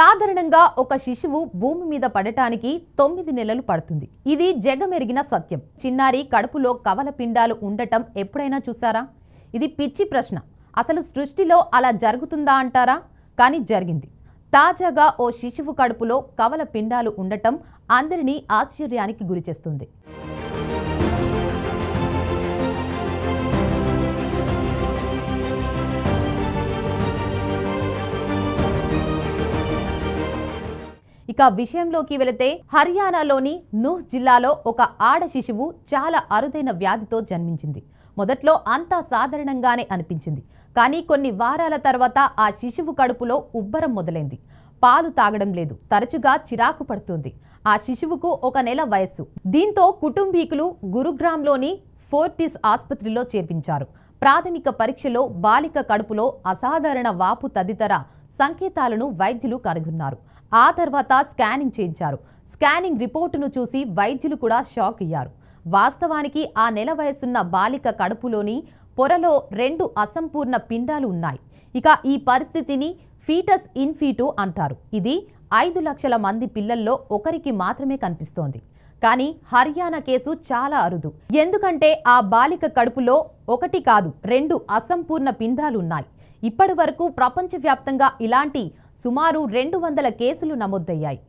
సాధారణంగా ఒక శిశువు భూమి మీద పడటానికి 9 నెలలు పడుతుంది. ఇది జగమెరిగిన సత్యం. చిన్నారి కడుపులో కవల పిండాలు ఉండటం ఎప్పుడైనా చూసారా? ఇది పిచ్చి ప్రశ్న. అసలు సృష్టిలో అలా జరుగుతుందా అంటారా? కానీ జరిగింది. తాజాగా ఓ శిశువు కడుపులో కవల పిండాలు ఉండటం అందరినీ ఆశ్చర్యానికి గురిచేస్తుంది. ఇక విషయంలోకి వెళితే హర్యానాలోని నూహ్ జిల్లాలో ఒక ఆడ శిశువు చాలా అరుదైన వ్యాధితో జన్మించింది. మొదట్లో అంతా సాధారణంగానే అనిపించింది. కానీ కొన్ని వారాల తర్వాత ఆ శిశువు కడుపులో ఉబ్బరం మొదలైంది. పాలు తాగడం లేదు, తరచుగా చిరాకు పడుతుంది. ఆ శిశువుకు 1 నెల వయస్సు. దీంతో కుటుంబీకులు గురుగ్రామ్లోని ఫోర్టిస్ ఆసుపత్రిలో చేర్పించారు. ప్రాథమిక పరీక్షలో బాలిక కడుపులో అసాధారణ వాపు తదితర సంకేతాలను వైద్యులు కనుగొన్నారు. ఆ తర్వాత స్కానింగ్ చేయించారు. స్కానింగ్ రిపోర్టును చూసి వైద్యులు కూడా షాక్ అయ్యారు. వాస్తవానికి ఆ నెల వయసున్న బాలిక కడుపులోని పొరలో 2 అసంపూర్ణ పిండాలు ఉన్నాయి. ఇక ఈ పరిస్థితిని ఫీటస్ ఇన్ఫీటు అంటారు. ఇది 5 లక్షల మంది పిల్లల్లో ఒకరికి మాత్రమే కనిపిస్తోంది. కానీ హర్యానా కేసు చాలా అరుదు. ఎందుకంటే ఆ బాలిక కడుపులో 1 కాదు 2 అసంపూర్ణ పిండాలు ఉన్నాయి. ఇప్పటి వరకు ప్రపంచవ్యాప్తంగా ఇలాంటి సుమారు 200 కేసులు నమోదయ్యాయి.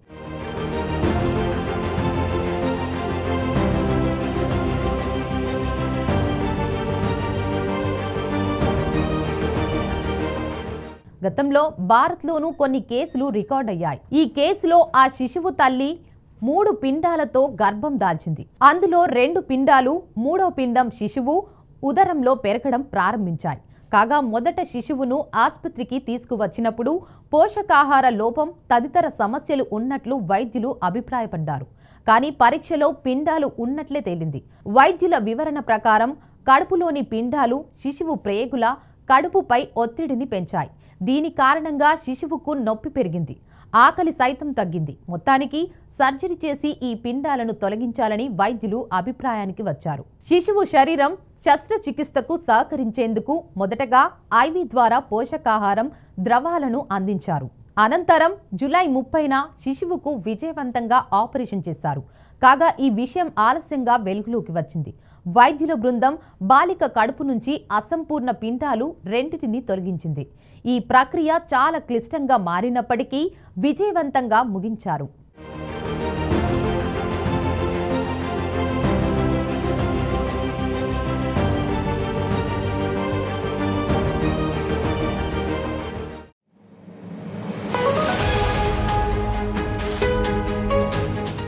గతంలో భారత్లోనూ కొన్ని కేసులు రికార్డ్ అయ్యాయి. ఈ కేసులో ఆ శిశువు తల్లి 3 పిండాలతో గర్భం దాల్చింది. అందులో 2 పిండాలు, 3వ పిండం శిశువు ఉదరంలో పెరగడం ప్రారంభించాయి. కాగా మొదట శిశువును ఆసుపత్రికి తీసుకువచ్చినప్పుడు పోషకాహార లోపం తదితర సమస్యలు ఉన్నట్లు వైద్యులు అభిప్రాయపడ్డారు. కానీ పరీక్షలో పిండాలు ఉన్నట్లే తేలింది. వైద్యుల వివరణ ప్రకారం కడుపులోని పిండాలు శిశువు ప్రేగుల కడుపుపై ఒత్తిడిని పెంచాయి. దీని కారణంగా శిశువుకు నొప్పి పెరిగింది, ఆకలి సైతం తగ్గింది. మొత్తానికి సర్జరీ చేసి ఈ పిండాలను తొలగించాలని వైద్యులు అభిప్రాయానికి వచ్చారు. శిశువు శరీరం శస్త్రచికిత్సకు సహకరించేందుకు మొదటగా ఐవి ద్వారా పోషకాహారం ద్రవాలను అందించారు. అనంతరం జూలై 30న శిశువుకు విజయవంతంగా ఆపరేషన్ చేశారు. కాగా ఈ విషయం ఆలస్యంగా వెలుగులోకి వచ్చింది. వైద్యుల బృందం బాలిక కడుపు నుంచి అసంపూర్ణ పిండాలు 2టిని తొలగించింది. ఈ ప్రక్రియ చాలా క్లిష్టంగా మారినప్పటికీ విజయవంతంగా ముగించారు.